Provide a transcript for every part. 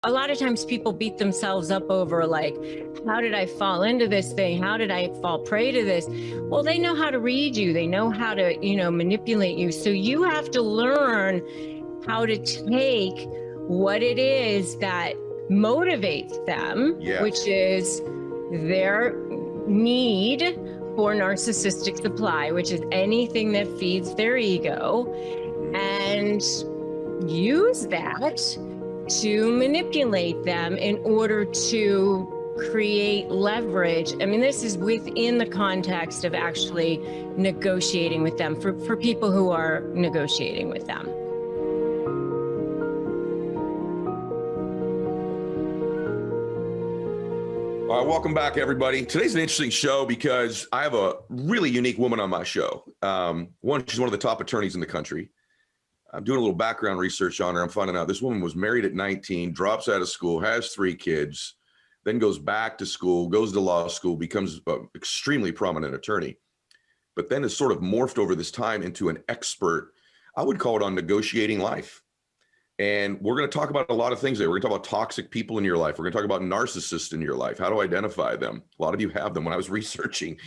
A lot of times people beat themselves up over like, how did I fall into this thing? How did I fall prey to this? Well, they know how to read you. They know how to, manipulate you. So you have to learn how to take what it is that motivates them, Yes. which is their need for narcissistic supply, which is anything that feeds their ego, and use that to manipulate them in order to create leverage. I mean, this is within the context of actually negotiating with them for people who are negotiating with them. All right, welcome back, everybody. Today's an interesting show because I have a really unique woman on my show. One, she's one of the top attorneys in the country. I'm doing a little background research on her. I'm finding out this woman was married at 19, drops out of school, has 3 kids, then goes back to school, goes to law school, becomes an extremely prominent attorney, but then has sort of morphed over this time into an expert, I would call it, on negotiating life. And we're going to talk about a lot of things there. We're going to talk about toxic people in your life. We're going to talk about narcissists in your life, how to identify them. A lot of you have them. When I was researching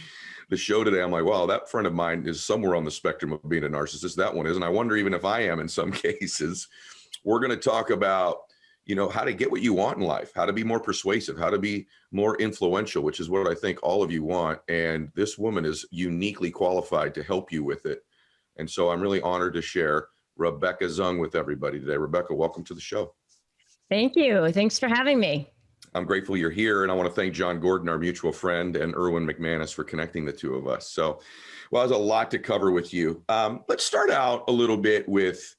the show today, I'm like, wow, that friend of mine is somewhere on the spectrum of being a narcissist. That one is. And I wonder even if I am in some cases. We're going to talk about, how to get what you want in life, how to be more persuasive, how to be more influential, which is what I think all of you want. And this woman is uniquely qualified to help you with it. And so I'm really honored to share Rebecca Zung with everybody today. Rebecca, welcome to the show. Thank you. Thanks for having me. I'm grateful you're here, and I want to thank John Gordon, our mutual friend, and Erwin McManus for connecting the two of us. So, well, there's a lot to cover with you. Let's start out a little bit with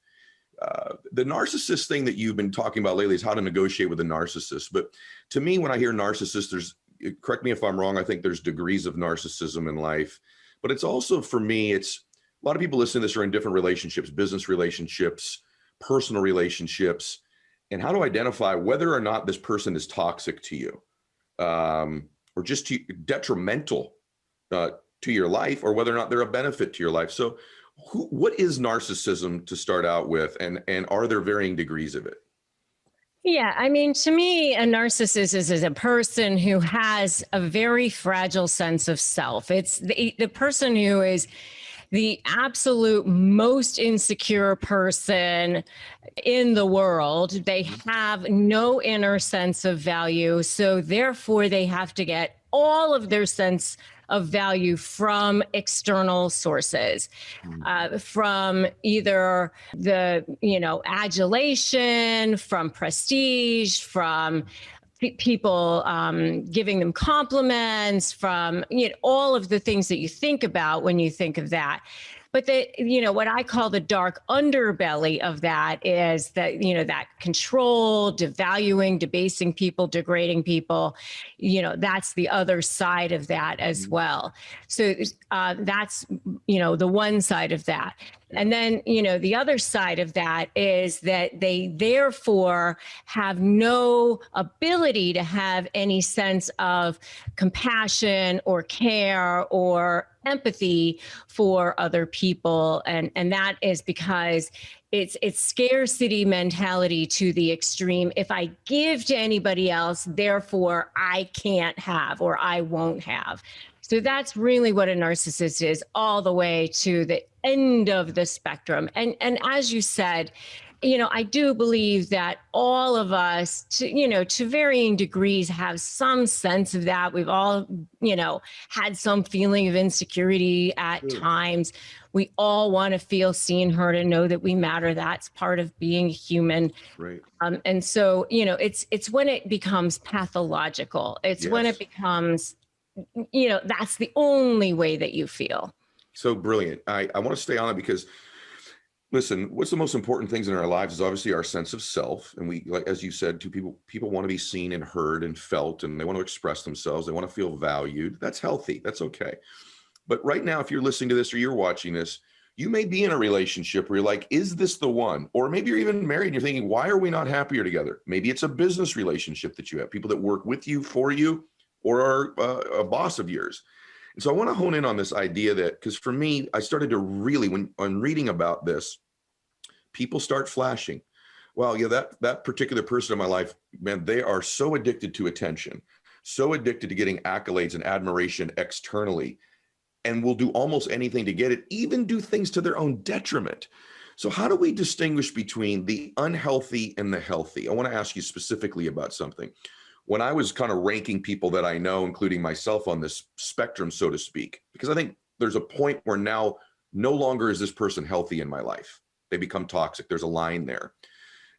the narcissist thing that you've been talking about lately is how to negotiate with a narcissist. But to me, when I hear narcissist, correct me if I'm wrong, I think there's degrees of narcissism in life. But it's also, for me, it's a lot of people listening to this are in different relationships, business relationships, personal relationships. And how to identify whether or not this person is toxic to you, or just detrimental to your life, or whether or not they're a benefit to your life. So what is narcissism to start out with, and are there varying degrees of it? Yeah, I mean, to me, a narcissist is a person who has a very fragile sense of self. It's the person who is the absolute most insecure person in the world. They have no inner sense of value. So therefore, they have to get all of their sense of value from external sources, from either the, adulation, from prestige, from people giving them compliments, from all of the things that you think about when you think of that. But what I call the dark underbelly of that is that, that control, devaluing, debasing people, degrading people, that's the other side of that as well. So that's, the one side of that. And then, the other side of that is that they therefore have no ability to have any sense of compassion or care or empathy for other people. And that is because it's scarcity mentality to the extreme. If I give to anybody else, therefore I can't have, or I won't have. So that's really what a narcissist is, all the way to the end of the spectrum. And as you said, I do believe that all of us, to varying degrees, have some sense of that. We've all, had some feeling of insecurity at times. We all want to feel seen, heard, and know that we matter. That's part of being human. Right. And so, it's when it becomes pathological. It's when it becomes, that's the only way that you feel. So brilliant. I want to stay on it because, listen, what's the most important things in our lives is obviously our sense of self. And we, like, as you said, people want to be seen and heard and felt, and they want to express themselves. They want to feel valued. That's healthy. That's okay. But right now, if you're listening to this or you're watching this, you may be in a relationship where you're like, is this the one? Or maybe you're even married and you're thinking, why are we not happier together? Maybe it's a business relationship that you have, people that work with you, for you, or are a boss of yours. And so I want to hone in on this idea that, because for me, I started to really, when reading about this, people start flashing. Well, yeah, that particular person in my life, man, they are so addicted to attention, so addicted to getting accolades and admiration externally, and will do almost anything to get it, even do things to their own detriment. So how do we distinguish between the unhealthy and the healthy? I want to ask you specifically about something. When I was kind of ranking people that I know, including myself on this spectrum, so to speak, because I think there's a point where now no longer is this person healthy in my life. They become toxic. There's a line there.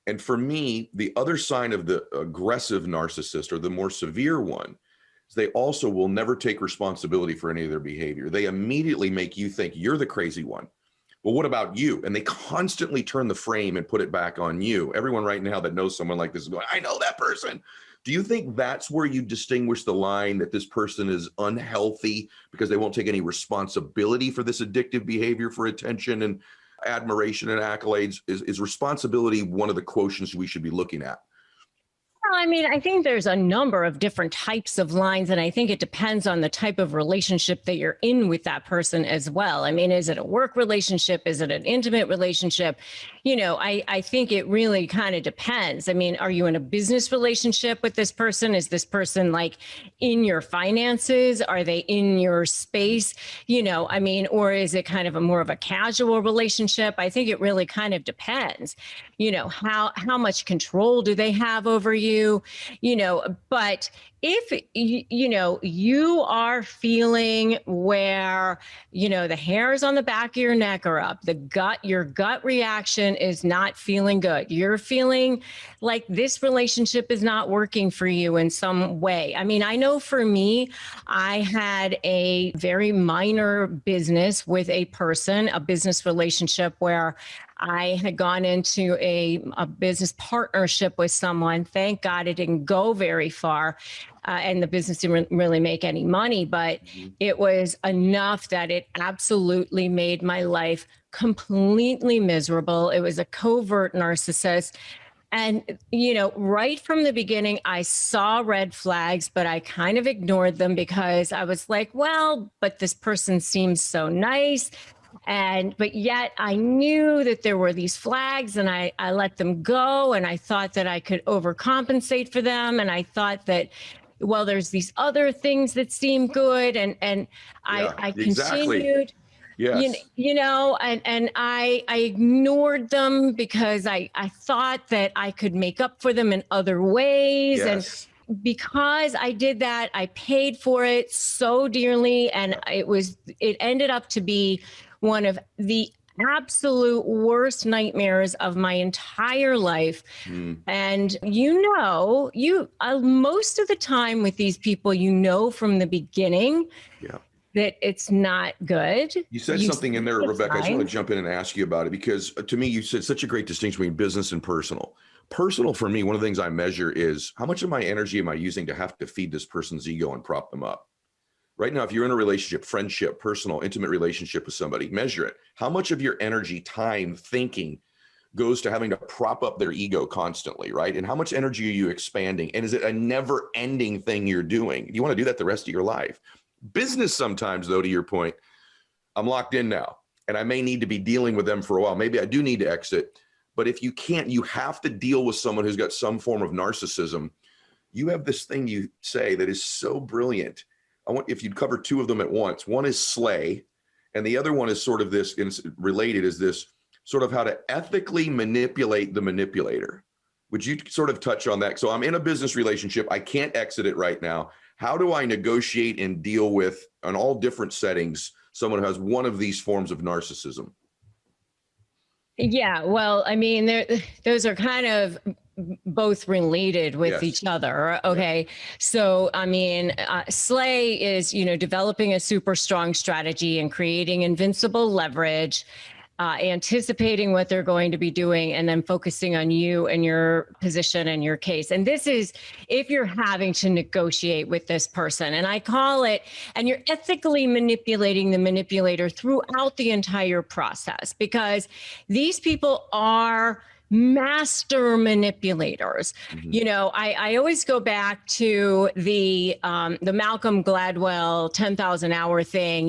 And for me, the other sign of the aggressive narcissist, or the more severe one, is they also will never take responsibility for any of their behavior. They immediately make you think you're the crazy one. Well, what about you? And they constantly turn the frame and put it back on you. Everyone right now that knows someone like this is going, I know that person. Do you think that's where you distinguish the line that this person is unhealthy because they won't take any responsibility for this addictive behavior for attention and admiration and accolades? Is responsibility one of the quotients we should be looking at? Well, I mean, I think there's a number of different types of lines, and I think it depends on the type of relationship that you're in with that person as well. I mean, is it a work relationship? Is it an intimate relationship? You know, I think it really kind of depends. I mean, are you in a business relationship with this person? Is this person like in your finances? Are they in your space? You know, I mean, or is it kind of a more of a casual relationship? I think it really kind of depends. You know, how much control do they have over you? You know, but if you are feeling where, you know, the hairs on the back of your neck are up, your gut reaction is not feeling good. You're feeling like this relationship is not working for you in some way. I mean, I know for me, I had a very minor business with a person, a business relationship where I had gone into a business partnership with someone. Thank God it didn't go very far. And the business didn't really make any money, but it was enough that it absolutely made my life completely miserable. It was a covert narcissist. And, you know, right from the beginning, I saw red flags, but I kind of ignored them because I was like, well, but this person seems so nice. But yet I knew that there were these flags, and I let them go. And I thought that I could overcompensate for them. And I thought that, well, there's these other things that seem good. And I continued, yes. you know, and I ignored them because I thought that I could make up for them in other ways. Yes. And because I did that, I paid for it so dearly. And it ended up to be one of the absolute worst nightmares of my entire life. And most of the time with these people, you know, from the beginning that it's not good. You said something in there, Rebecca. I just want to jump in and ask you about it, because to me, you said such a great distinction between business and personal. Personal for me, one of the things I measure is how much of my energy am I using to have to feed this person's ego and prop them up? Right now, if you're in a relationship, friendship, personal, intimate relationship with somebody, measure it. How much of your energy, time, thinking goes to having to prop up their ego constantly, right? And how much energy are you expanding? And is it a never ending thing you're doing? Do you want to do that the rest of your life? Business sometimes, though, to your point, I'm locked in now and I may need to be dealing with them for a while. Maybe I do need to exit. But if you can't, you have to deal with someone who's got some form of narcissism. You have this thing you say that is so brilliant. I want if you'd cover two of them at once. One is slay, and the other one is sort of this, and it's related, is this sort of how to ethically manipulate the manipulator. Would you sort of touch on that? So I'm in a business relationship. I can't exit it right now. How do I negotiate and deal with, on all different settings, someone who has one of these forms of narcissism? Yeah, well, I mean, those are kind of both related with each other. Okay. So, I mean, slay is, developing a super strong strategy and creating invincible leverage, anticipating what they're going to be doing, and then focusing on you and your position and your case. And this is if you're having to negotiate with this person. And I call it, and you're ethically manipulating the manipulator throughout the entire process, because these people are master manipulators. Mm-hmm. I always go back to the Malcolm Gladwell 10,000 hour thing,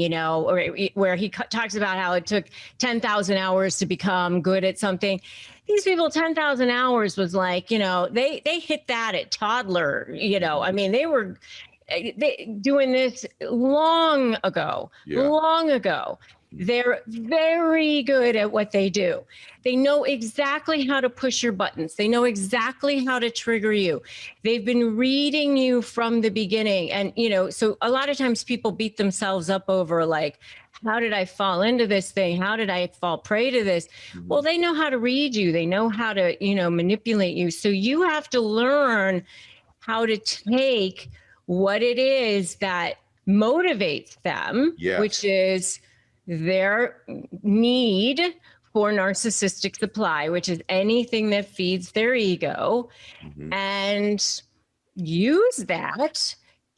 where he talks about how it took 10,000 hours to become good at something. these people, 10,000 hours was like, they hit that at toddler, I mean, they were doing this long ago. They're very good at what they do. They know exactly how to push your buttons. They know exactly how to trigger you. They've been reading you from the beginning. And, so a lot of times people beat themselves up over like, how did I fall into this thing? How did I fall prey to this? Mm-hmm. Well, they know how to read you. They know how to, manipulate you. So you have to learn how to take what it is that motivates them, which is their need for narcissistic supply, which is anything that feeds their ego, and use that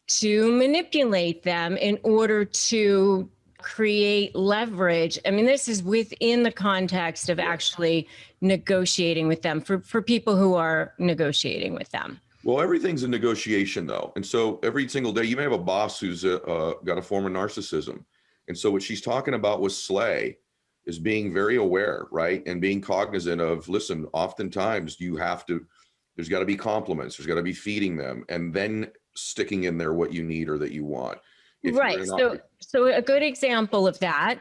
to manipulate them in order to create leverage. I mean, this is within the context of actually negotiating with them for people who are negotiating with them. Well, everything's a negotiation, though. And so every single day, you may have a boss who's got a form of narcissism. And so what she's talking about with Slay is being very aware, right? And being cognizant of, listen, oftentimes there's got to be compliments. There's got to be feeding them and then sticking in there what you need or that you want. Right. So a good example of that,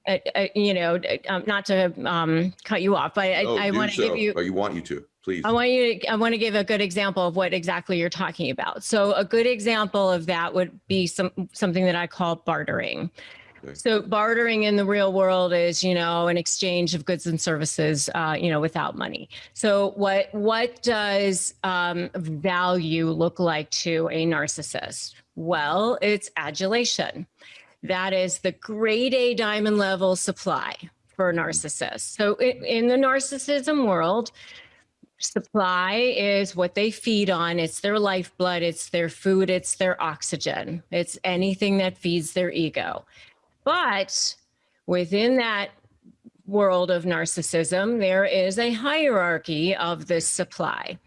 not to cut you off, but I want to give you. Oh, you want you to. Please. I want to give a good example of what exactly you're talking about. So a good example of that would be something that I call bartering. Okay. So bartering in the real world is, an exchange of goods and services, without money. So what does value look like to a narcissist? Well, it's adulation. That is the grade A diamond level supply for a narcissist. So in the narcissism world, supply is what they feed on. It's their lifeblood. It's their food. It's their oxygen. It's anything that feeds their ego. But within that world of narcissism, there is a hierarchy of this supply.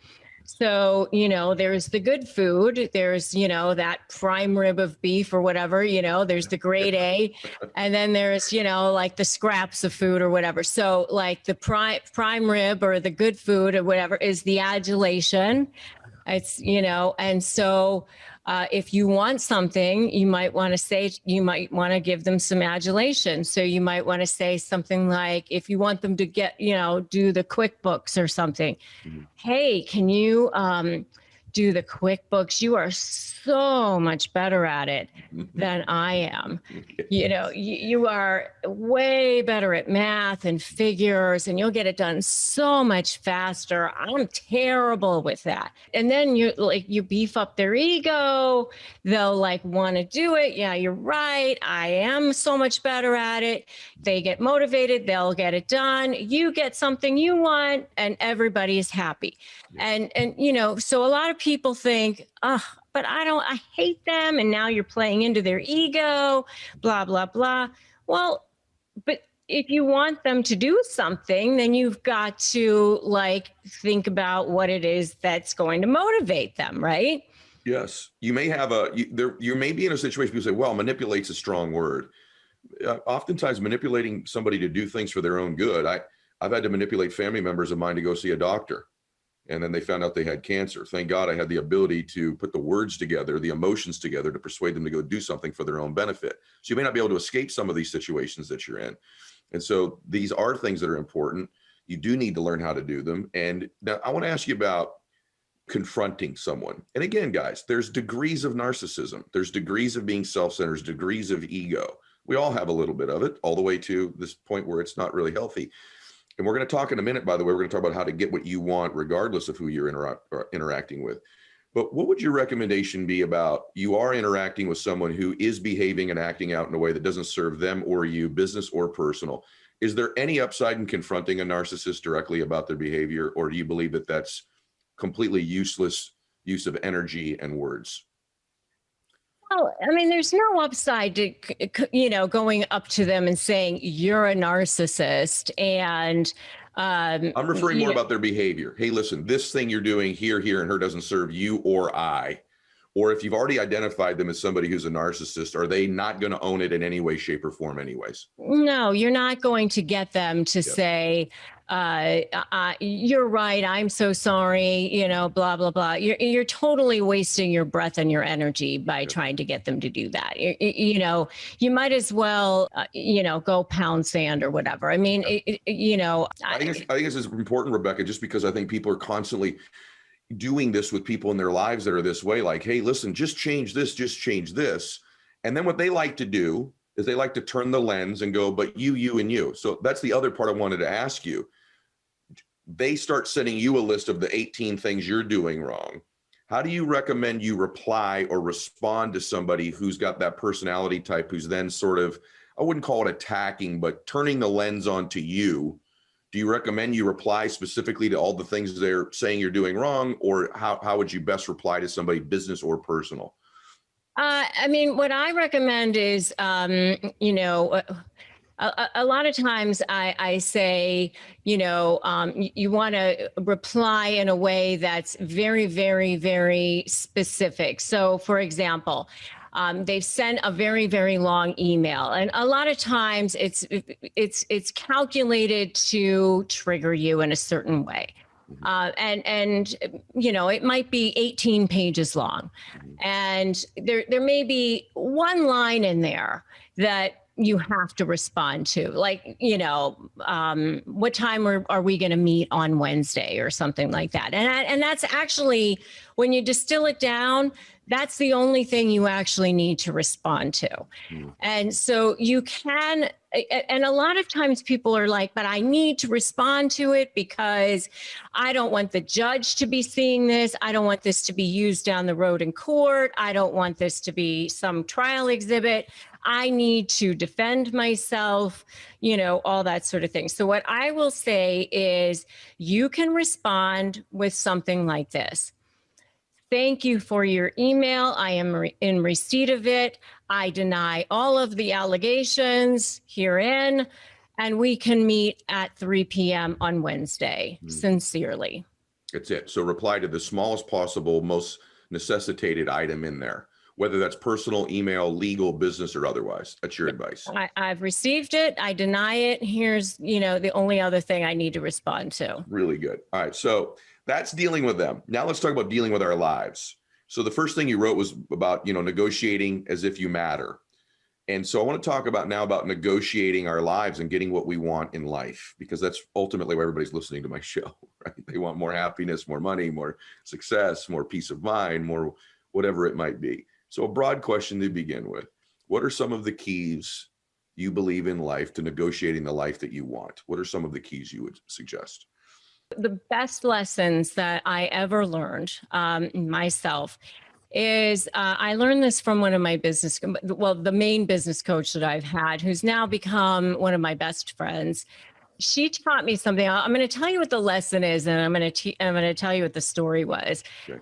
So, there's the good food, there's, that prime rib of beef or whatever, there's the grade A, and then there's, like the scraps of food or whatever. So like the prime rib or the good food or whatever is the adulation. It's, and so if you want something, you might want to give them some adulation. So you might want to say something like, if you want them to get, do the QuickBooks or something, hey, can you do the QuickBooks? You are so much better at it than I am. You are way better at math and figures, and you'll get it done so much faster. I'm terrible with that. And then you beef up their ego. They'll want to do it. Yeah, you're right. I am so much better at it. They get motivated. They'll get it done. You get something you want, and everybody is happy. And so a lot of people think, but I hate them. And now you're playing into their ego, blah, blah, blah. Well, but if you want them to do something, then you've got to think about what it is that's going to motivate them, right? Yes. You may have you may be in a situation people say, well, manipulate's a strong word. Oftentimes manipulating somebody to do things for their own good. I've had to manipulate family members of mine to go see a doctor. And then they found out they had cancer. Thank God I had the ability to put the words together, the emotions together to persuade them to go do something for their own benefit. So you may not be able to escape some of these situations that you're in. And so these are things that are important. You do need to learn how to do them. And now I want to ask you about confronting someone. And again, guys, there's degrees of narcissism. There's degrees of being self-centered, there's degrees of ego. We all have a little bit of it, all the way to this point where it's not really healthy. And we're going to talk in a minute, by the way, we're going to talk about how to get what you want, regardless of who you're interacting with. But what would your recommendation be about you are interacting with someone who is behaving and acting out in a way that doesn't serve them or you, business or personal? Is there any upside in confronting a narcissist directly about their behavior, or do you believe that that's completely useless use of energy and words? Well, I mean, there's no upside to, going up to them and saying, you're a narcissist. And I'm referring more about their behavior. Hey, listen, this thing you're doing here, and her doesn't serve you or I. Or if you've already identified them as somebody who's a narcissist, are they not going to own it in any way, shape, or form anyways? No, you're not going to get them to say, you're right, I'm so sorry, blah, blah, blah. You're totally wasting your breath and your energy by trying to get them to do that. You might as well, go pound sand or whatever. I mean, I think this is important, Rebecca, just because I think people are constantly doing this with people in their lives that are this way, like, hey, listen, just change this, just change this. And then what they like to do is they like to turn the lens and go, but you, and you. So that's the other part I wanted to ask you. They start sending you a list of the 18 things you're doing wrong. How do you recommend you reply or respond to somebody who's got that personality type, who's then sort of, I wouldn't call it attacking, but turning the lens onto you? Do you recommend you reply specifically to all the things they're saying you're doing wrong, or how would you best reply to somebody, business or personal? I mean, what I recommend is, a lot of times I say, you want to reply in a way that's very, very, very specific. So, for example, they've sent a very, very long email, and a lot of times it's calculated to trigger you in a certain way. And it might be 18 pages long, and there may be one line in there that you have to respond to, like, what time are we going to meet on Wednesday or something like that. And that's actually, when you distill it down, that's the only thing you actually need to respond to. And so you can, and a lot of times people are like, but I need to respond to it because I don't want the judge to be seeing this. I don't want this to be used down the road in court. I don't want this to be some trial exhibit. I need to defend myself, all that sort of thing. So what I will say is, you can respond with something like this. Thank you for your email. I am in receipt of it. I deny all of the allegations herein, and we can meet at 3 p.m. on Wednesday. Sincerely. That's it. So reply to the smallest possible, most necessitated item in there, whether that's personal, email, legal, business, or otherwise. That's your advice. I've received it. I deny it. Here's, the only other thing I need to respond to. Really good. All right. So that's dealing with them. Now let's talk about dealing with our lives. So the first thing you wrote was about, negotiating as if you matter. And so I want to talk about negotiating our lives and getting what we want in life, because that's ultimately why everybody's listening to my show, right? They want more happiness, more money, more success, more peace of mind, more whatever it might be. So a broad question to begin with: what are some of the keys you believe in life to negotiating the life that you want? What are some of the keys you would suggest? The best lessons that I ever learned myself is I learned this from one of my the main business coach that I've had, who's now become one of my best friends. She taught me something. I'm going to tell you what the lesson is, and I'm going to tell you what the story was. Okay.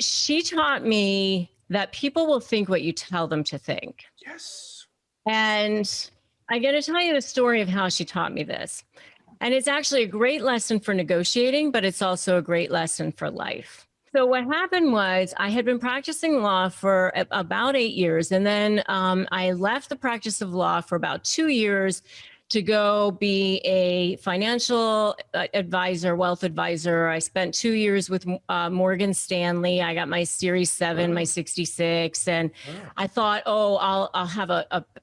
She taught me that people will think what you tell them to think. Yes. And I'm going to tell you the story of how she taught me this. And it's actually a great lesson for negotiating, but it's also a great lesson for life. So what happened was, I had been practicing law for about 8 years. And then I left the practice of law for about 2 years to go be a financial advisor, wealth advisor. I spent 2 years with Morgan Stanley. I got my Series 7, my 66. And I thought, I'll have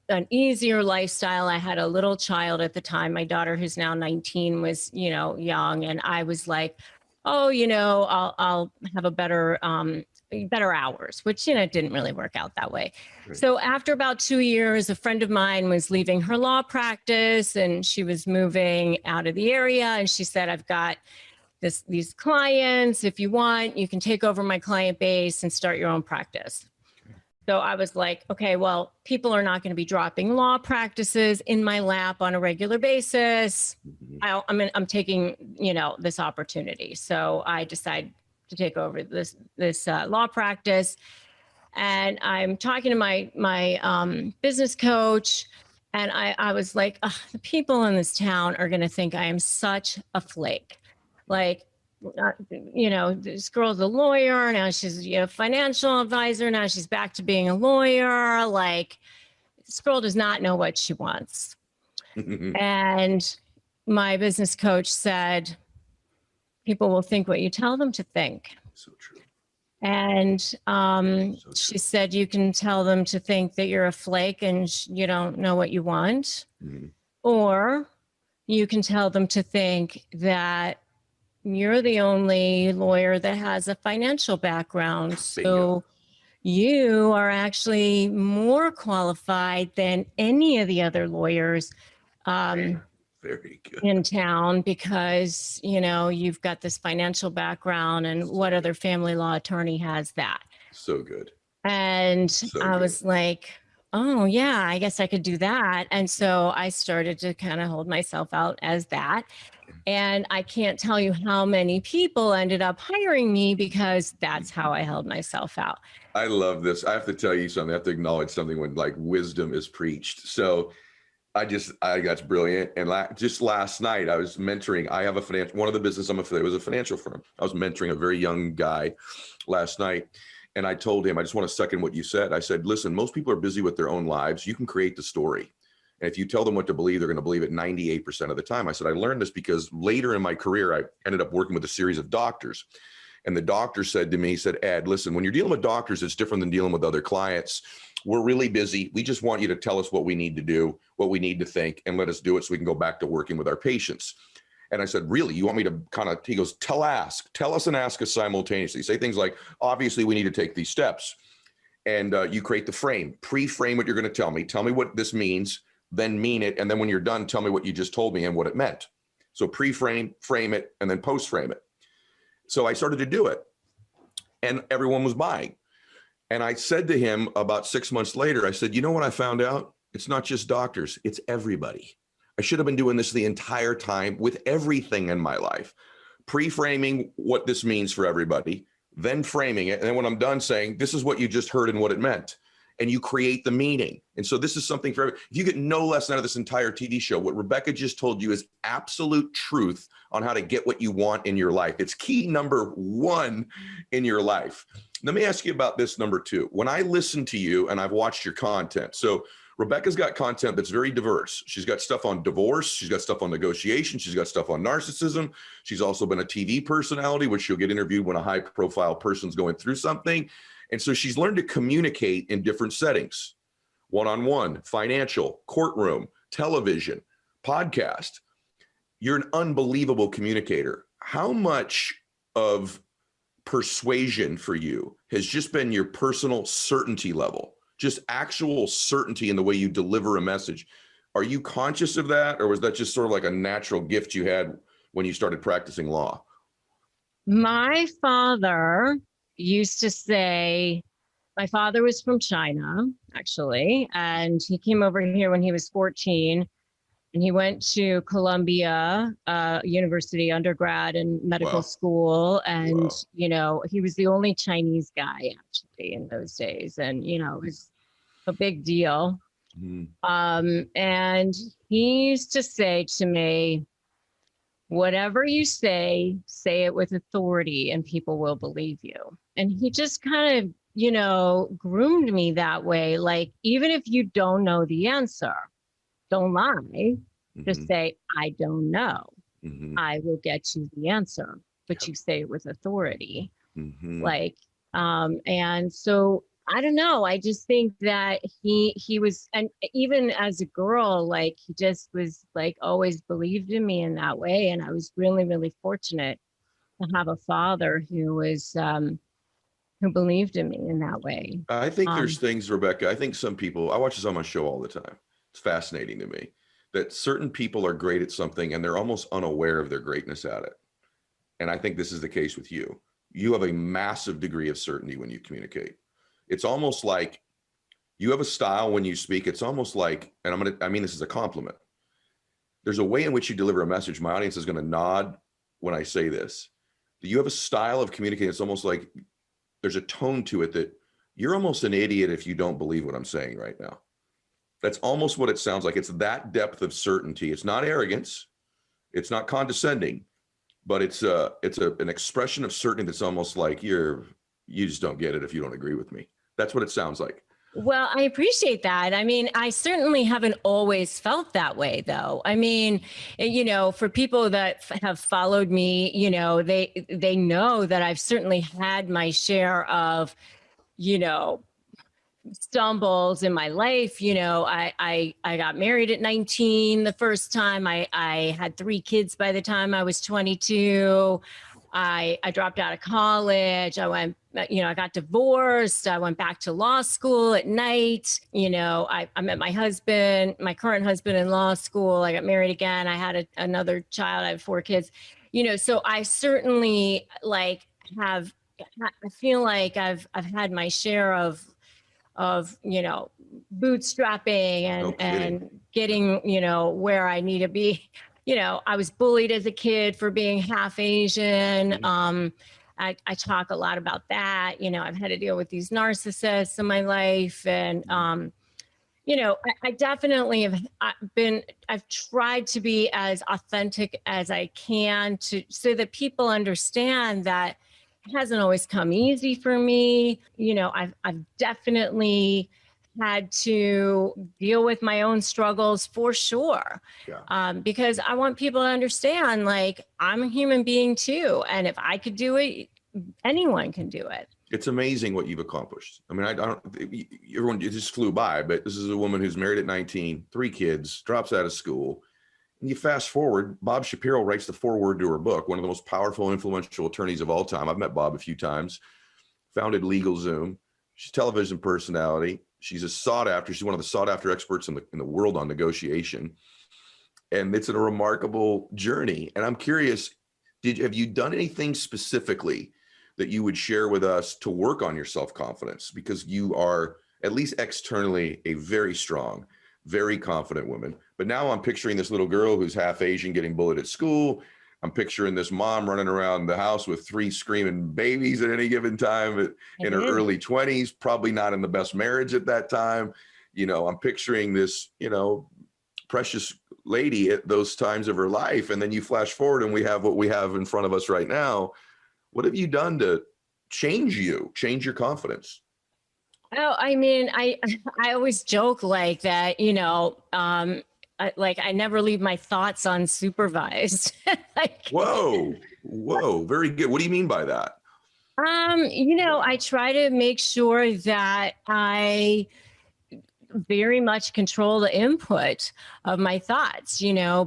an easier lifestyle. I had a little child at the time. My daughter, who's now 19, was, young. And I was like, I'll have a better hours, which, didn't really work out that way. Right. So after about 2 years, a friend of mine was leaving her law practice and she was moving out of the area. And she said, I've got these clients. If you want, you can take over my client base and start your own practice. Okay. So I was like, okay, well, people are not going to be dropping law practices in my lap on a regular basis. Mm-hmm. I'm taking, this opportunity. So I decided to take over this law practice. And I'm talking to my business coach, and I was like, the people in this town are going to think I am such a flake. Like, this girl's a lawyer, now she's a financial advisor, now she's back to being a lawyer. Like, this girl does not know what she wants. And my business coach said, people will think what you tell them to think. So true. And So she true. said, you can tell them to think that you're a flake and you don't know what you want. Mhm. Or you can tell them to think that you're the only lawyer that has a financial background. Bingo. So you are actually more qualified than any of the other lawyers Very good. in town because, you know, you've got this financial background, and what other family law attorney has that? So good. And So I good. was like, oh, yeah, I guess I could do that. And so I started to kind of hold myself out as that. And I can't tell you how many people ended up hiring me because that's how I held myself out. I love this. I have to tell you something. I have to acknowledge something when like wisdom is preached. So that's brilliant. And just last night I was mentoring, I have one of the business I'm affiliated with, was a financial firm. I was mentoring a very young guy last night. And I told him, I just want to second what you said. I said, listen, most people are busy with their own lives. You can create the story. And if you tell them what to believe, they're going to believe it 98% of the time. I said, I learned this because later in my career, I ended up working with a series of doctors. And the doctor said to me, he said, Ed, listen, when you're dealing with doctors, it's different than dealing with other clients. We're really busy. We just want you to tell us what we need to do, what we need to think, and let us do it so we can go back to working with our patients. And I said, really, you want me to he goes, tell us and ask us simultaneously. Say things like, obviously, we need to take these steps. And you create the frame, pre-frame what you're going to tell me. Tell me what this means, then mean it. And then when you're done, tell me what you just told me and what it meant. So pre-frame, frame it, and then post-frame it. So I started to do it, and everyone was buying. And I said to him about 6 months later, I said, you know what I found out? It's not just doctors, it's everybody. I should have been doing this the entire time with everything in my life. Pre-framing what this means for everybody, then framing it. And then when I'm done saying, this is what you just heard and what it meant. And you create the meaning. And so this is something for everybody. If you get no less out of this entire TV show, what Rebecca just told you is absolute truth on how to get what you want in your life. It's key number one in your life. Let me ask you about this number two. When I listen to you and I've watched your content, so Rebecca's got content that's very diverse. She's got stuff on divorce. She's got stuff on negotiation. She's got stuff on narcissism. She's also been a TV personality, which she'll get interviewed when a high profile person's going through something. And so she's learned to communicate in different settings, one-on-one, financial, courtroom, television, podcast. You're an unbelievable communicator. How much of persuasion for you has just been your personal certainty level, just actual certainty in the way you deliver a message? Are you conscious of that, or was that just sort of like a natural gift you had when you started practicing law? My father used to say, my father was from China, actually, and he came over here when he was 14, and he went to Columbia University undergrad and medical school. And, you know, he was the only Chinese guy actually in those days. And, you know, it was a big deal. And he used to say to me, whatever you say it with authority and people will believe you. And he just kind of, you know, groomed me that way. Like, even if you don't know the answer, don't lie. Just say, I don't know. I will get you the answer, but you say it with authority. Like, and so I don't know. I just think that he was, and even as a girl, like he just was like always believed in me in that way. And I was really, really fortunate to have a father who was, who believed in me in that way. I think there's things, Rebecca, I think some people, I watch this on my show all the time. It's fascinating to me that certain people are great at something and they're almost unaware of their greatness at it. And I think this is the case with you. You have a massive degree of certainty when you communicate. It's almost like you have a style when you speak. It's almost like, and I mean this is a compliment. There's a way in which you deliver a message. My audience is going to nod when I say this. You have a style of communicating. It's almost like there's a tone to it that you're almost an idiot if you don't believe what I'm saying right now. That's almost what it sounds like. It's that depth of certainty. It's not arrogance. It's not condescending, but it's an expression of certainty that's almost like you just don't get it if you don't agree with me. That's what it sounds like. Well, I appreciate that. I mean, I certainly haven't always felt that way, though. I mean, for people that have followed me, they know that I've certainly had my share of, you know, stumbles in my life. I got married at 19 the first time. I had 3 kids by the time I was 22. I dropped out of college. I got divorced. I went back to law school at night. I met my husband, my current husband, in law school. I got married again. I had another child. I have 4 kids. So I certainly I feel like I've had my share of bootstrapping and getting where I need to be. I was bullied as a kid for being half Asian. I talk a lot about that. I've had to deal with these narcissists in my life, and I definitely I've tried to be as authentic as I can so that people understand that it hasn't always come easy for me. I've definitely had to deal with my own struggles for sure. Yeah. Because I want people to understand, I'm a human being too. And if I could do it, anyone can do it. It's amazing what you've accomplished. I mean, everyone just flew by, but this is a woman who's married at 19, 3 kids, drops out of school. And you fast forward, Bob Shapiro writes the foreword to her book, one of the most powerful, influential attorneys of all time. I've met Bob a few times, founded LegalZoom. She's a television personality. She's one of the sought after experts in the world on negotiation. And it's a remarkable journey. And I'm curious, have you done anything specifically that you would share with us to work on your self-confidence? Because you are, at least externally, a very strong, very confident woman. But now I'm picturing this little girl who's half Asian getting bullied at school. I'm picturing this mom running around the house with 3 screaming babies at any given time in her early 20s, probably not in the best marriage at that time. I'm picturing this, precious lady at those times of her life. And then you flash forward and we have what we have in front of us right now. What have you done to change your confidence? Oh, I mean, I always joke like that, I never leave my thoughts unsupervised. Whoa, very good. What do you mean by that? I try to make sure that I very much control the input of my thoughts,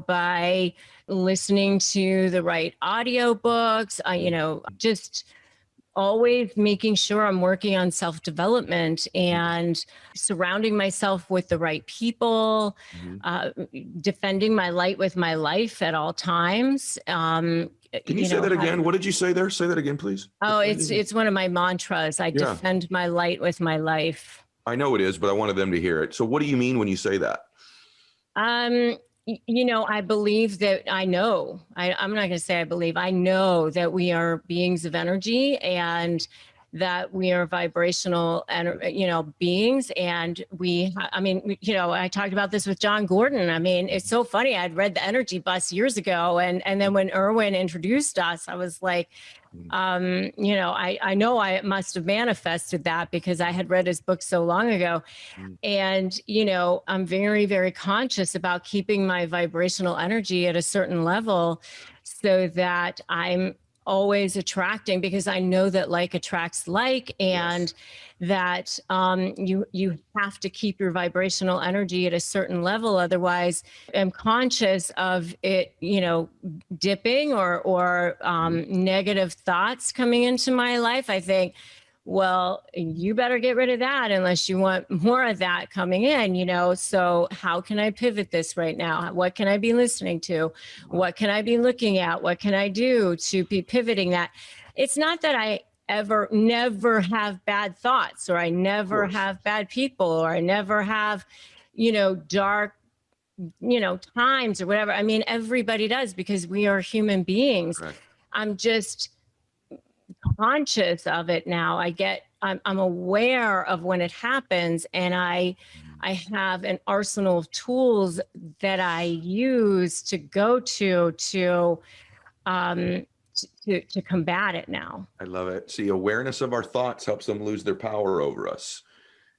by listening to the right audiobooks, just always making sure I'm working on self-development and surrounding myself with the right people, defending my light with my life at all times. Can you say that again? What did you say there? Say that again, please. Oh, it's one of my mantras. I defend my light with my life. I know it is, but I wanted them to hear it. So what do you mean when you say that? I believe that I'm not going to say I believe, I know that we are beings of energy and that we are vibrational beings. And I talked about this with John Gordon. I mean, it's so funny. I'd read The Energy Bus years ago. And then when Erwin introduced us, I was like, I know I must have manifested that because I had read his book so long ago. And, I'm very, very conscious about keeping my vibrational energy at a certain level so that I'm always attracting, because I know that like attracts like, and that you have to keep your vibrational energy at a certain level. Otherwise, I'm conscious of it, dipping or negative thoughts coming into my life. I think, well, you better get rid of that unless you want more of that coming in, so how can I pivot this right now? What can I be listening to? What can I be looking at? What can I do to be pivoting that? It's not that I never have bad thoughts, or I never have bad people, or I never have, dark, times or whatever. I mean, everybody does, because we are human beings. Right. I'm just conscious of it now. I'm aware of when it happens, and I have an arsenal of tools that I use to go to combat it now. I love it. See, awareness of our thoughts helps them lose their power over us.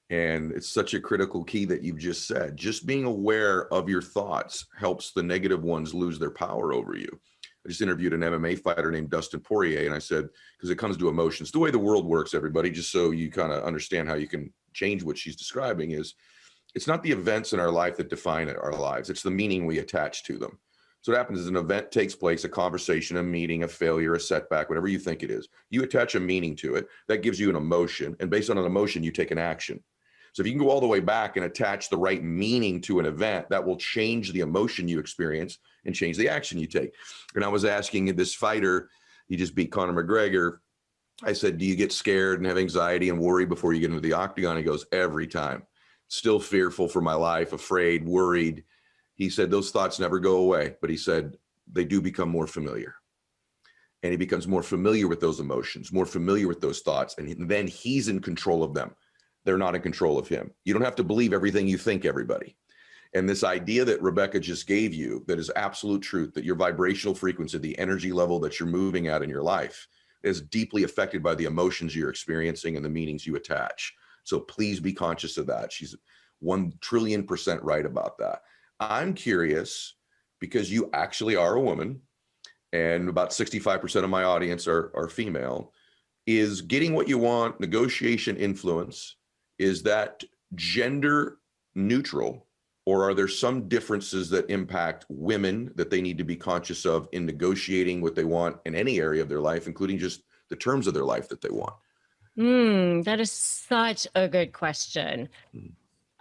And it's such a critical key that you've just said. Just being aware of your thoughts helps the negative ones lose their power over you. I just interviewed an MMA fighter named Dustin Poirier, and I said, because it comes to emotions, the way the world works, everybody, just so you kind of understand how you can change what she's describing, is it's not the events in our life that define our lives. It's the meaning we attach to them. So what happens is an event takes place, a conversation, a meeting, a failure, a setback, whatever you think it is. You attach a meaning to it. That gives you an emotion. And based on an emotion, you take an action. So if you can go all the way back and attach the right meaning to an event, that will change the emotion you experience and change the action you take. And I was asking this fighter, he just beat Conor McGregor. I said, do you get scared and have anxiety and worry before you get into the octagon? He goes, every time. Still fearful for my life, afraid, worried. He said, those thoughts never go away. But he said, they do become more familiar. And he becomes more familiar with those emotions, more familiar with those thoughts. And then he's in control of them. They're not in control of him. You don't have to believe everything you think, everybody. And this idea that Rebecca just gave you, that is absolute truth, that your vibrational frequency, the energy level that you're moving at in your life, is deeply affected by the emotions you're experiencing and the meanings you attach. So please be conscious of that. She's 1,000,000,000% right about that. I'm curious, because you actually are a woman, and about 65% of my audience are female, is getting what you want, negotiation, influence, is that gender neutral, or are there some differences that impact women that they need to be conscious of in negotiating what they want in any area of their life, including just the terms of their life that they want? That is such a good question.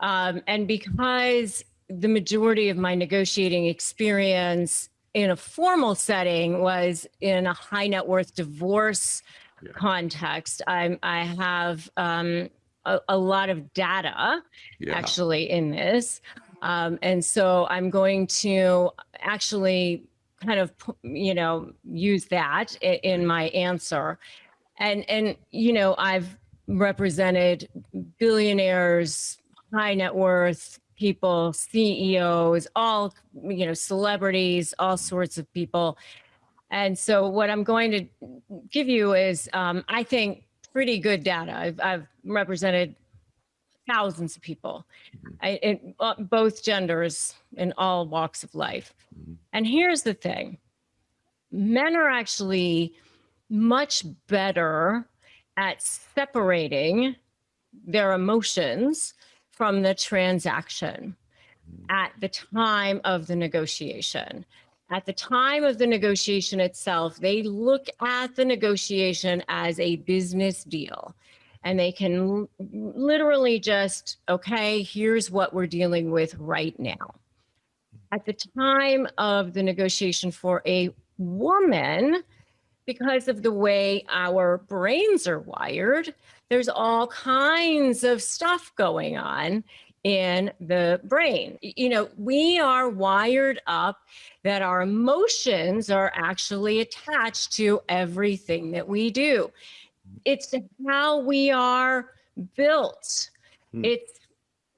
And because the majority of my negotiating experience in a formal setting was in a high net worth divorce context, I have a lot of data actually in this. And so I'm going to actually kind of, use that in my answer. And I've represented billionaires, high net worth people, CEOs, all, celebrities, all sorts of people. And so what I'm going to give you is, I think, pretty good data. I've represented thousands of people, in both genders, in all walks of life. And here's the thing. Men are actually much better at separating their emotions from the transaction at the time of the negotiation. At the time of the negotiation itself, they look at the negotiation as a business deal. And they can literally just, okay, here's what we're dealing with right now. At the time of the negotiation for a woman, because of the way our brains are wired, there's all kinds of stuff going on in the brain. We are wired up that our emotions are actually attached to everything that we do. It's how we are built. It's,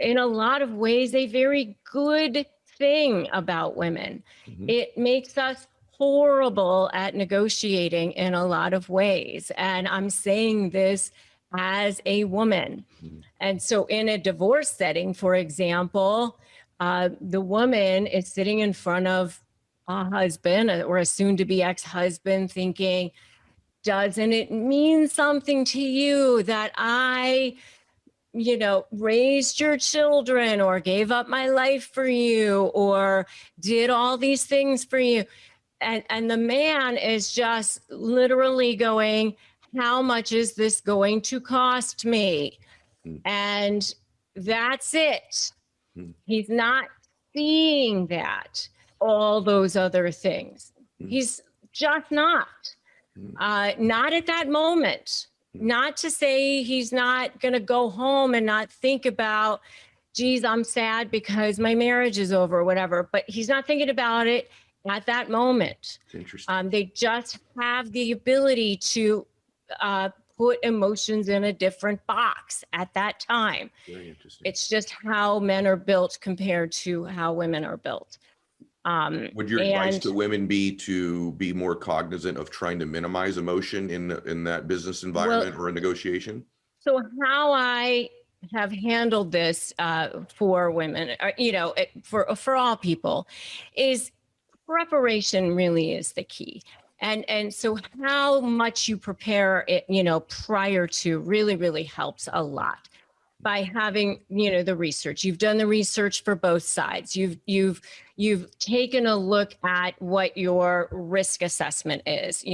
in a lot of ways, a very good thing about women. It makes us horrible at negotiating in a lot of ways. And I'm saying this as a woman. And so in a divorce setting, for example, the woman is sitting in front of a husband or a soon-to-be ex-husband thinking, doesn't it mean something to you that I, raised your children or gave up my life for you or did all these things for you? And the man is just literally going, how much is this going to cost me? And that's it. He's not seeing that, all those other things. He's just not at that moment. Not to say he's not going to go home and not think about, geez, I'm sad because my marriage is over or whatever, but he's not thinking about it at that moment. Interesting. They just have the ability to put emotions in a different box at that time. Very interesting. It's just how men are built compared to how women are built. Would your advice to women be to be more cognizant of trying to minimize emotion in that business environment or a negotiation? So how I have handled this for women, or, for all people, is preparation really is the key. And so how much you prepare it, prior to really helps a lot. By having, the research, you've done the research for both sides. You've taken a look at what your risk assessment is.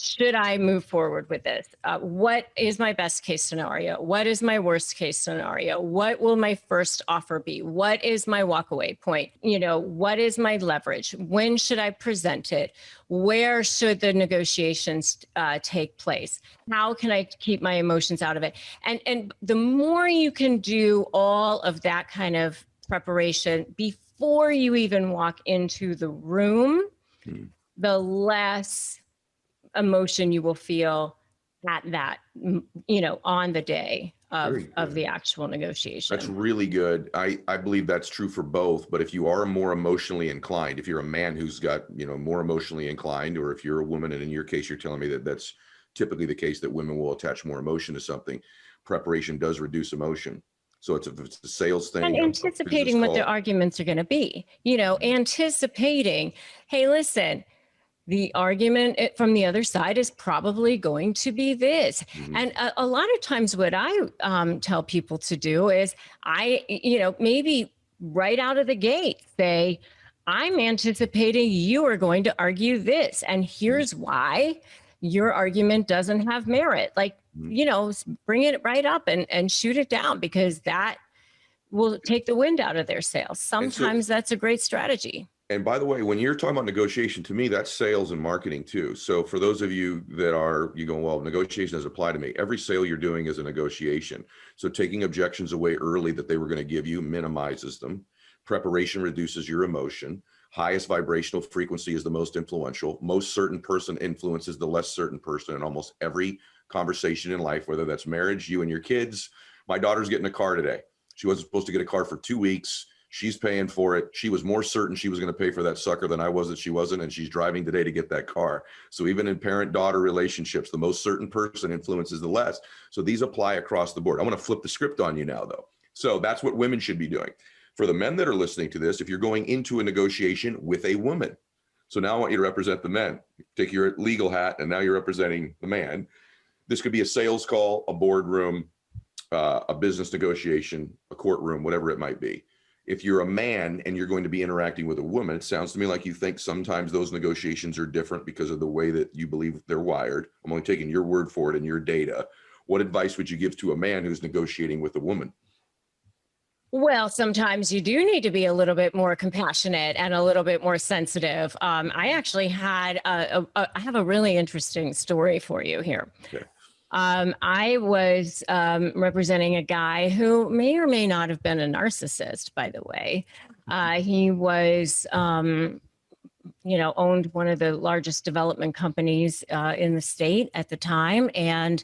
Should I move forward with this? What is my best case scenario? What is my worst case scenario? What will my first offer be? What is my walkaway point? What is my leverage? When should I present it? Where should the negotiations take place? How can I keep my emotions out of it? And the more you can do all of that kind of preparation before you even walk into the room, the less emotion you will feel at that, on the day of the actual negotiation. That's really good. I believe that's true for both, but if you are more emotionally inclined, if you're a man who's got, more emotionally inclined, or if you're a woman, and in your case, you're telling me that that's typically the case, that women will attach more emotion to something, preparation does reduce emotion. So it's a sales thing. And anticipating what the arguments are going to be, anticipating, hey, listen, the argument from the other side is probably going to be this. And a lot of times what I tell people to do is maybe right out of the gate, say, I'm anticipating you are going to argue this, and here's why your argument doesn't have merit. Like, bring it right up and shoot it down, because that will take the wind out of their sails. Sometimes that's a great strategy. And by the way, when you're talking about negotiation, to me, that's sales and marketing too. So for those of you that are, well, negotiation doesn't apply to me. Every sale you're doing is a negotiation. So taking objections away early that they were going to give you minimizes them. Preparation reduces your emotion. Highest vibrational frequency is the most influential. Most certain person influences the less certain person in almost every conversation in life, whether that's marriage, you and your kids. My daughter's getting a car today. She wasn't supposed to get a car for 2 weeks. She's paying for it. She was more certain she was going to pay for that sucker than I was that she wasn't. And she's driving today to get that car. So even in parent-daughter relationships, the most certain person influences the less. So these apply across the board. I'm going to flip the script on you now, though. So that's what women should be doing. For the men that are listening to this, if you're going into a negotiation with a woman, so now I want you to represent the men. Take your legal hat, and now you're representing the man. This could be a sales call, a boardroom, a business negotiation, a courtroom, whatever it might be. If you're a man and you're going to be interacting with a woman, it sounds to me like you think sometimes those negotiations are different because of the way that you believe they're wired. I'm only taking your word for it and your data. What advice would you give to a man who's negotiating with a woman? Well, sometimes you do need to be a little bit more compassionate and a little bit more sensitive. I actually had I have a really interesting story for you here. Okay. I was representing a guy who may or may not have been a narcissist, by the way. He was, owned one of the largest development companies in the state at the time. And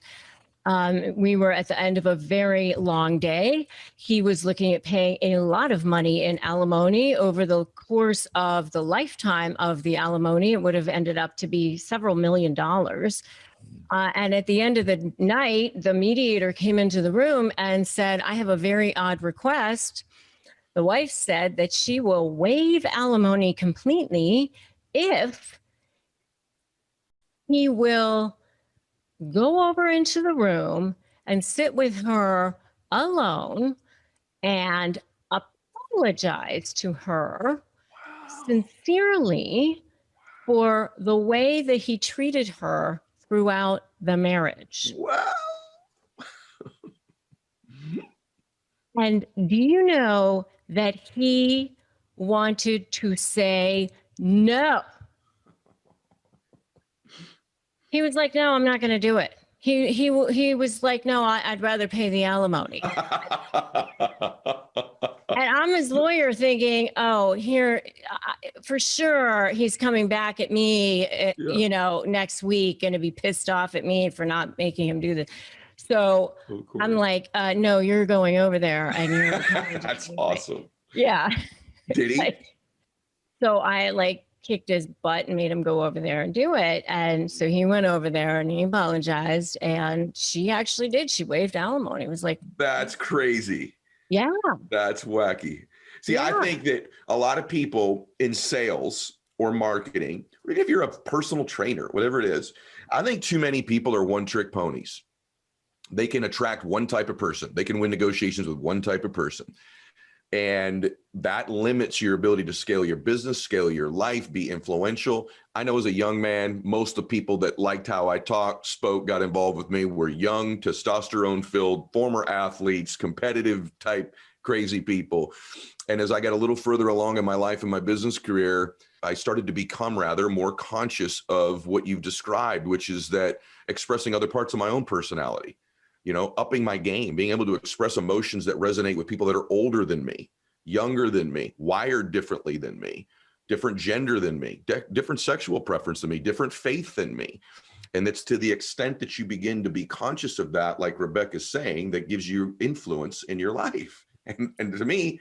we were at the end of a very long day. He was looking at paying a lot of money in alimony over the course of the lifetime of the alimony. It would have ended up to be several $1 million. And at the end of the night, the mediator came into the room and said, I have a very odd request. The wife said that she will waive alimony completely if he will go over into the room and sit with her alone and apologize to her sincerely for the way that he treated her throughout the marriage. Wow. And do you know that he wanted to say no? He was like, no, I'm not going to do it. He was like, no, I'd rather pay the alimony. And I'm his lawyer thinking, oh, here, for sure, he's coming back at me, next week, going to be pissed off at me for not making him do this. So I'm like, no, you're going over there. And you're That's awesome. Yeah. Did he? So I kicked his butt and made him go over there and do it. And so he went over there and he apologized, and she actually did. She waived alimony. It was like, That's crazy. yeah. That's wacky. See, I think that a lot of people in sales or marketing, or even if you're a personal trainer, whatever it is, I think too many people are one-trick ponies. They can attract one type of person. They can win negotiations with one type of person. And that limits your ability to scale your business, scale your life, be influential. I know as a young man, most of the people that liked how I talked, spoke, got involved with me were young, testosterone-filled, former athletes, competitive type, crazy people. And as I got a little further along in my life and my business career, I started to become rather more conscious of what you've described, which is that expressing other parts of my own personality. You know, upping my game, being able to express emotions that resonate with people that are older than me, younger than me, wired differently than me, different gender than me, different sexual preference than me, different faith than me. And it's to the extent that you begin to be conscious of that, like Rebecca's saying, that gives you influence in your life. And to me,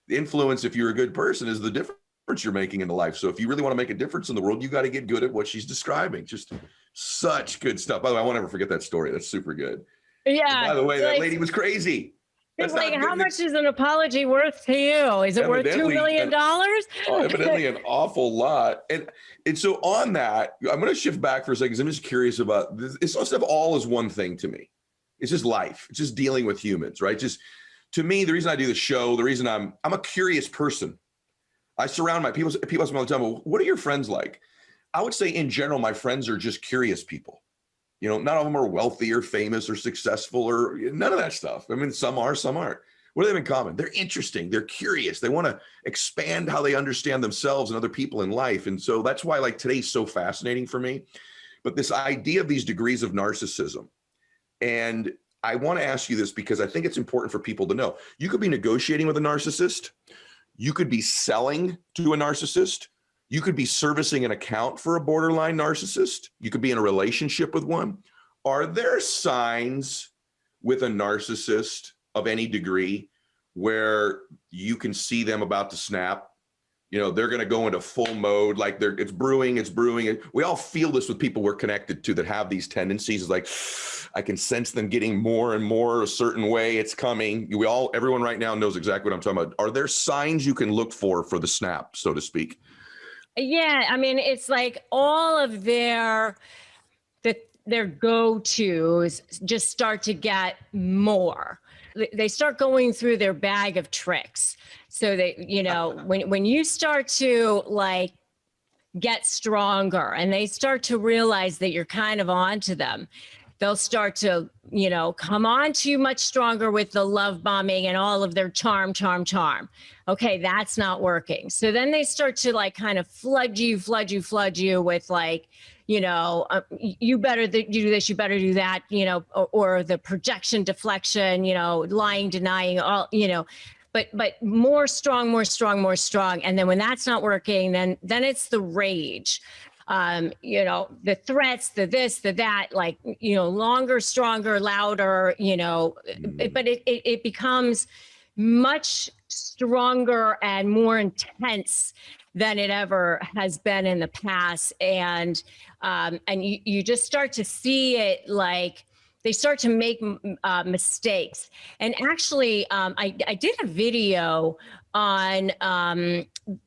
the influence, if you're a good person, is the difference you're making in the life. So if you really want to make a difference in the world, you got to get good at what she's describing. Just such good stuff. By the way, I won't ever forget that story. That's super good. Yeah. And by the way, that lady was crazy. It's like, how much is an apology worth to you? Is it worth $2 million? Evidently an awful lot. And so on that, I'm going to shift back for a second because I'm just curious about this. It's stuff all is one thing to me. It's just life. It's just dealing with humans, right? Just to me, the reason I do the show, the reason I'm a curious person. I surround my people ask me all the time, well, what are your friends like? I would say in general, my friends are just curious people. You know, none of them are wealthy or famous or successful or none of that stuff. I mean, some are, some aren't. What do they have in common? They're interesting. They're curious. They want to expand how they understand themselves and other people in life. And so that's why like today's so fascinating for me. But this idea of these degrees of narcissism. And I want to ask you this because I think it's important for people to know. You could be negotiating with a narcissist. You could be selling to a narcissist. You could be servicing an account for a borderline narcissist. You could be in a relationship with one. Are there signs with a narcissist of any degree where you can see them about to snap? You know, they're going to go into full mode, like it's brewing. We all feel this with people we're connected to that have these tendencies. It's like, I can sense them getting more and more a certain way. It's coming. Everyone right now knows exactly what I'm talking about. Are there signs you can look for the snap, so to speak? Yeah, I mean, it's like all of their go-tos just start to get more. They start going through their bag of tricks. So they, you know, when you start to like get stronger and they start to realize that you're kind of onto them, they'll start to, you know, come on to you much stronger with the love bombing and all of their charm. Okay, that's not working. So then they start to like kind of flood you with like, you know, you better do this, you better do that, you know, or the projection, deflection, you know, lying, denying, all, you know, but more strong. And then when that's not working, then it's the rage. You know, the threats, the this, the that, like, you know, longer, stronger, louder, you know, but it becomes much stronger and more intense than it ever has been in the past. And you just start to see it like they start to make mistakes. And actually, I did a video on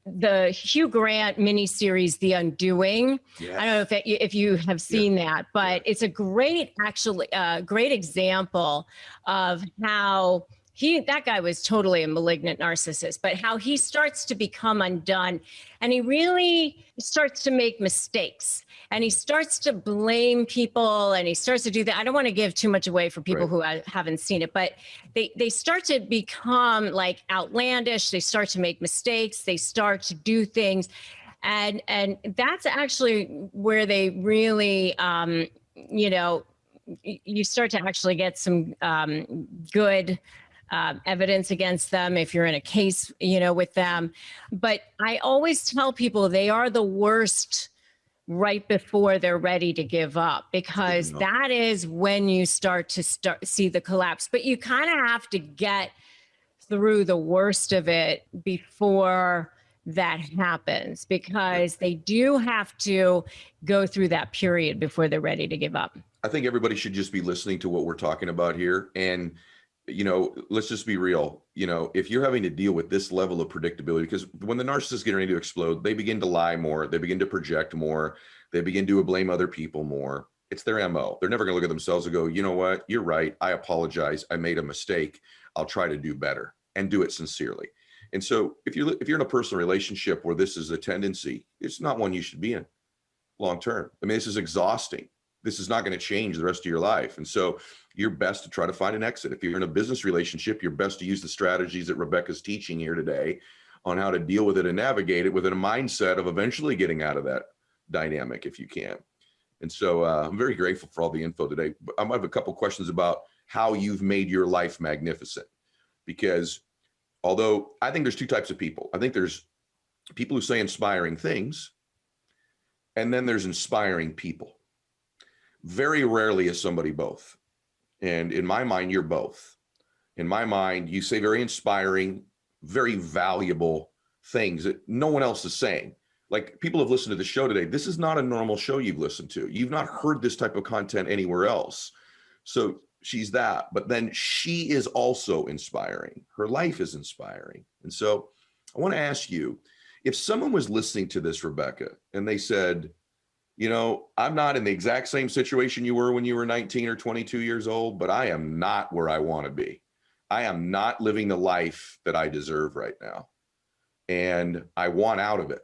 the Hugh Grant miniseries, The Undoing. Yes. I don't know if you have seen that, but it's a great example of how that guy was totally a malignant narcissist, but how he starts to become undone and he really starts to make mistakes and he starts to blame people and he starts to do that. I don't want to give too much away for people who haven't seen it, but they start to become like outlandish. They start to make mistakes. They start to do things. And that's actually where they really, you know, you start to actually get some good evidence against them if you're in a case, you know, with them. But I always tell people they are the worst right before they're ready to give up, because that is when you start to see the collapse. But you kind of have to get through the worst of it before that happens, because they do have to go through that period before they're ready to give up. I think everybody should just be listening to what we're talking about here. And, let's just be real. If you're having to deal with this level of predictability, because when the narcissists get ready to explode, they begin to lie more, they begin to project more, they begin to blame other people more. It's their MO. They're never going to look at themselves and go, you know what, you're right. I apologize. I made a mistake. I'll try to do better, and do it sincerely. And so if you're in a personal relationship where this is a tendency, it's not one you should be in long term. I mean, this is exhausting. This is not going to change the rest of your life. And so you're best to try to find an exit. If you're in a business relationship, you're best to use the strategies that Rebecca's teaching here today on how to deal with it and navigate it within a mindset of eventually getting out of that dynamic if you can. And so I'm very grateful for all the info today. But I might have a couple questions about how you've made your life magnificent, because although I think there's two types of people. I think there's people who say inspiring things, and then there's inspiring people. Very rarely is somebody both. And in my mind, you're both. In my mind, you say very inspiring, very valuable things that no one else is saying. Like, people have listened to the show today. This is not a normal show you've listened to. You've not heard this type of content anywhere else. So she's that, but then she is also inspiring. Her life is inspiring. And so I want to ask you, if someone was listening to this, Rebecca, and they said, I'm not in the exact same situation you were when you were 19 or 22 years old, but I am not where I want to be. I am not living the life that I deserve right now. And I want out of it.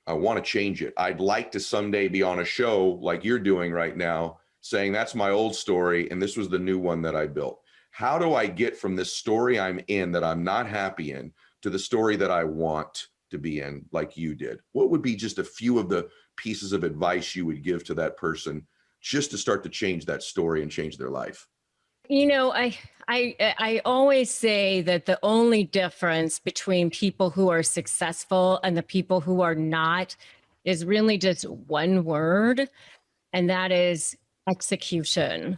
I want to change it. I'd like to someday be on a show like you're doing right now, saying that's my old story and this was the new one that I built. How do I get from this story I'm in that I'm not happy in to the story that I want to be in, like you did? What would be just a few of the pieces of advice you would give to that person just to start to change that story and change their life? I always say that the only difference between people who are successful and the people who are not is really just one word, and that is execution.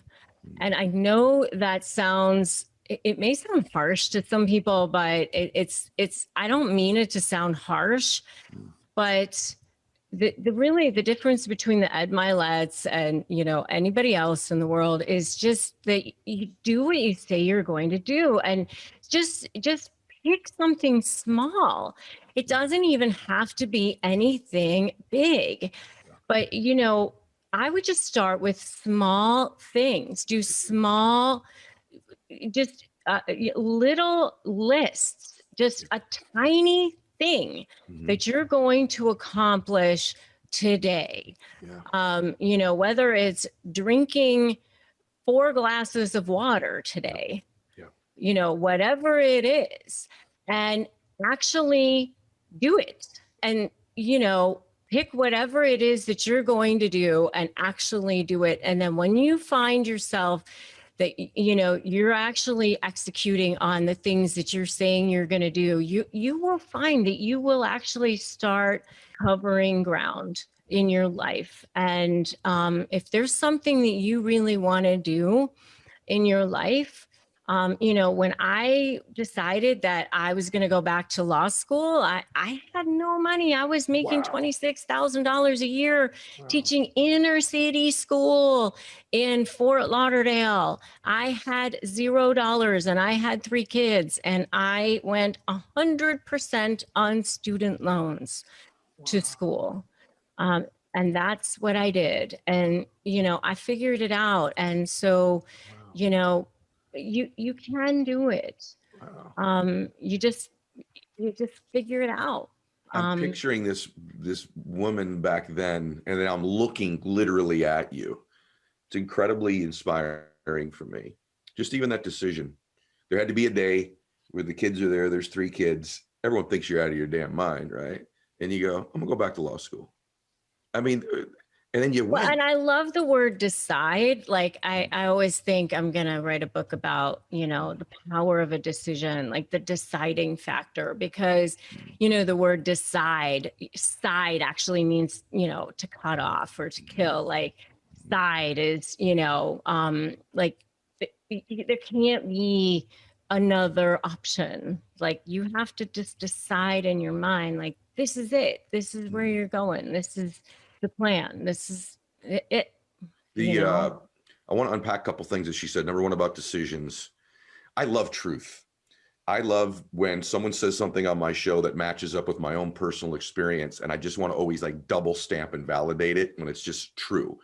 And I know that it may sound harsh to some people, but I don't mean it to sound harsh, but the difference between the Ed Myletts and, anybody else in the world is just that you do what you say you're going to do, and just pick something small. It doesn't even have to be anything big, but, I would just start with small things, do small, just little lists, just a tiny thing that you're going to accomplish today. Whether it's drinking 4 glasses of water today, whatever it is, and actually do it. And, pick whatever it is that you're going to do and actually do it. And then when you find yourself that, you're actually executing on the things that you're saying you're going to do, you will find that you will actually start covering ground in your life. And if there's something that you really want to do in your life, when I decided that I was going to go back to law school, I had no money. I was making $26,000 a year teaching inner city school in Fort Lauderdale. I had $0 and I had 3 kids, and I went 100% on student loans to school. And that's what I did. And, I figured it out. And so, you can do it. You just figure it out. I'm picturing this woman back then, and then I'm looking literally at you. It's incredibly inspiring for me. Just even that decision. There had to be a day where the kids are there. There's 3 kids. Everyone thinks you're out of your damn mind, right? And you go, I'm gonna go back to law school. I mean, and then you went. Well, and I love the word decide. Like I always think I'm going to write a book about, the power of a decision, like the deciding factor, because, the word side actually means, to cut off or to kill. Like side is, like there can't be another option. Like, you have to just decide in your mind, like, this is it. This is where you're going. This is the plan. This is it. I want to unpack a couple things that she said. Number one, about decisions. I love truth. I love when someone says something on my show that matches up with my own personal experience. And I just want to always like double stamp and validate it when it's just true.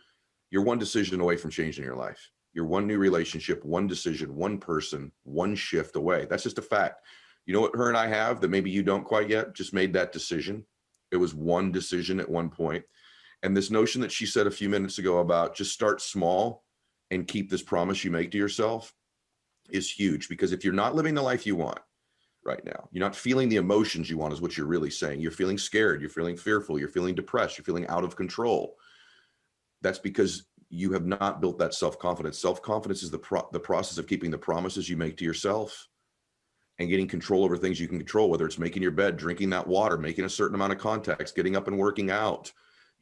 You're one decision away from changing your life. You're one new relationship, one decision, one person, one shift away. That's just a fact. You know what her and I have that maybe you don't quite yet? Just made that decision. It was one decision at one point. And this notion that she said a few minutes ago about just start small and keep this promise you make to yourself is huge, because if you're not living the life you want right now, you're not feeling the emotions you want is what you're really saying. You're feeling scared, you're feeling fearful, you're feeling depressed, you're feeling out of control. That's because you have not built that self-confidence. Self-confidence is the process of keeping the promises you make to yourself and getting control over things you can control, whether it's making your bed, drinking that water, making a certain amount of contacts, getting up and working out,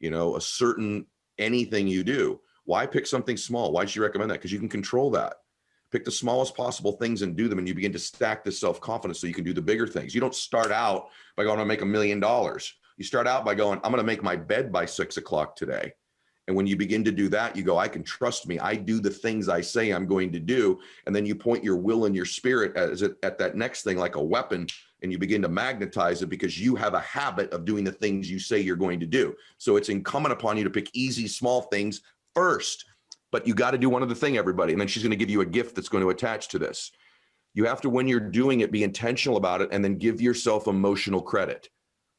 a certain anything you do. Why pick something small? Why should you recommend that? Because you can control that. Pick the smallest possible things and do them, and you begin to stack this self-confidence so you can do the bigger things. You don't start out by going to make $1 million. You start out by going, I'm going to make my bed by 6 o'clock today. And when you begin to do that, you go, I can trust me. I do the things I say I'm going to do. And then you point your will and your spirit at that next thing like a weapon, and you begin to magnetize it because you have a habit of doing the things you say you're going to do. So it's incumbent upon you to pick easy, small things first. But you got to do one other thing, everybody. And then she's going to give you a gift that's going to attach to this. You have to, when you're doing it, be intentional about it, and then give yourself emotional credit.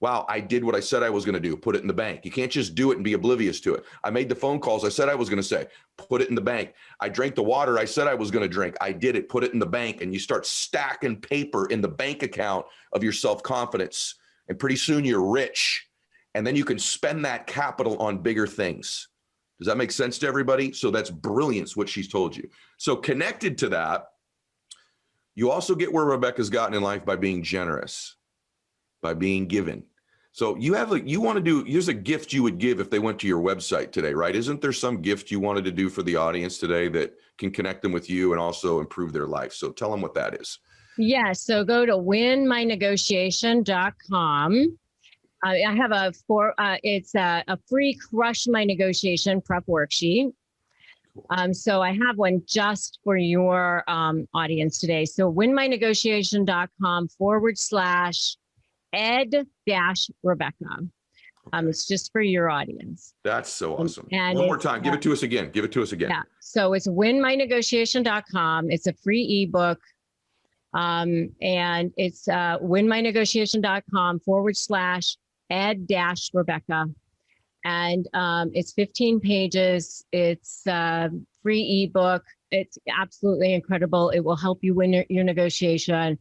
Wow, I did what I said I was going to do. Put it in the bank. You can't just do it and be oblivious to it. I made the phone calls I said I was going to say. Put it in the bank. I drank the water I said I was going to drink. I did it. Put it in the bank. And you start stacking paper in the bank account of your self-confidence. And pretty soon you're rich. And then you can spend that capital on bigger things. Does that make sense to everybody? So that's brilliance, what she's told you. So connected to that, you also get where Rebecca's gotten in life by being generous, by being given. So here's a gift you would give if they went to your website today, right? Isn't there some gift you wanted to do for the audience today that can connect them with you and also improve their life? So tell them what that is. Yeah. So go to winmynegotiation.com. I have it's a free Crush My Negotiation prep worksheet. So I have one just for your audience today. So winmynegotiation.com/ed-Rebecca. It's just for your audience. That's so awesome. And one more time, give it to us again. Give it to us again. Yeah. So it's winmynegotiation.com. It's a free ebook. And it's winmynegotiation.com/ed-Rebecca. And it's 15 pages. It's a free ebook. It's absolutely incredible. It will help you win your negotiation.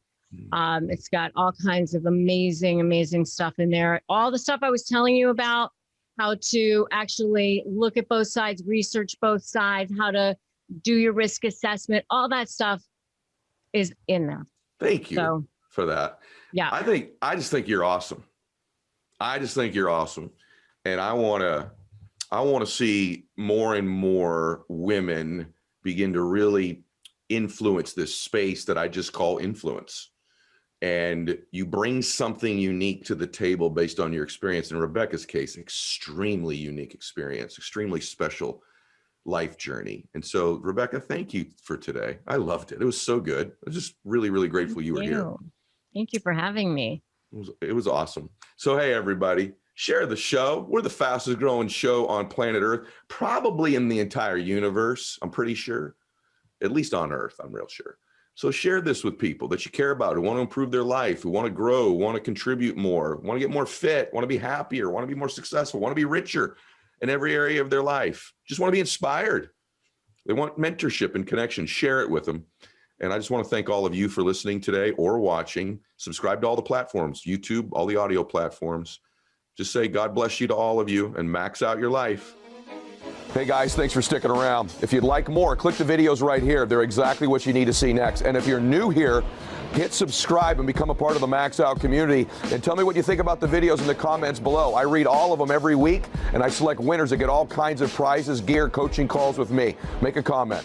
It's got all kinds of amazing stuff in there. All the stuff I was telling you about, how to actually look at both sides, research both sides, how to do your risk assessment, all that stuff is in there. Thank you for that. Yeah. I just think you're awesome. And I want to see more and more women begin to really influence this space that I just call influence. And you bring something unique to the table based on your experience. In Rebecca's case, extremely unique experience, extremely special life journey. And so, Rebecca, thank you for today. I loved it. It was so good. I was just really, really grateful you were here. Thank you for having me. It was awesome. So, hey, everybody, share the show. We're the fastest growing show on planet Earth, probably in the entire universe. I'm pretty sure, at least on Earth, I'm real sure. So share this with people that you care about, who want to improve their life, who want to grow, want to contribute more, want to get more fit, want to be happier, want to be more successful, want to be richer in every area of their life, just want to be inspired. They want mentorship and connection. Share it with them. And I just want to thank all of you for listening today or watching. Subscribe to all the platforms, YouTube, all the audio platforms. Just say God bless you to all of you and max out your life. Hey guys, thanks for sticking around. If you'd like more, click the videos right here. They're exactly what you need to see next. And if you're new here, hit subscribe and become a part of the Max Out community. And tell me what you think about the videos in the comments below. I read all of them every week, and I select winners that get all kinds of prizes, gear, coaching calls with me. Make a comment.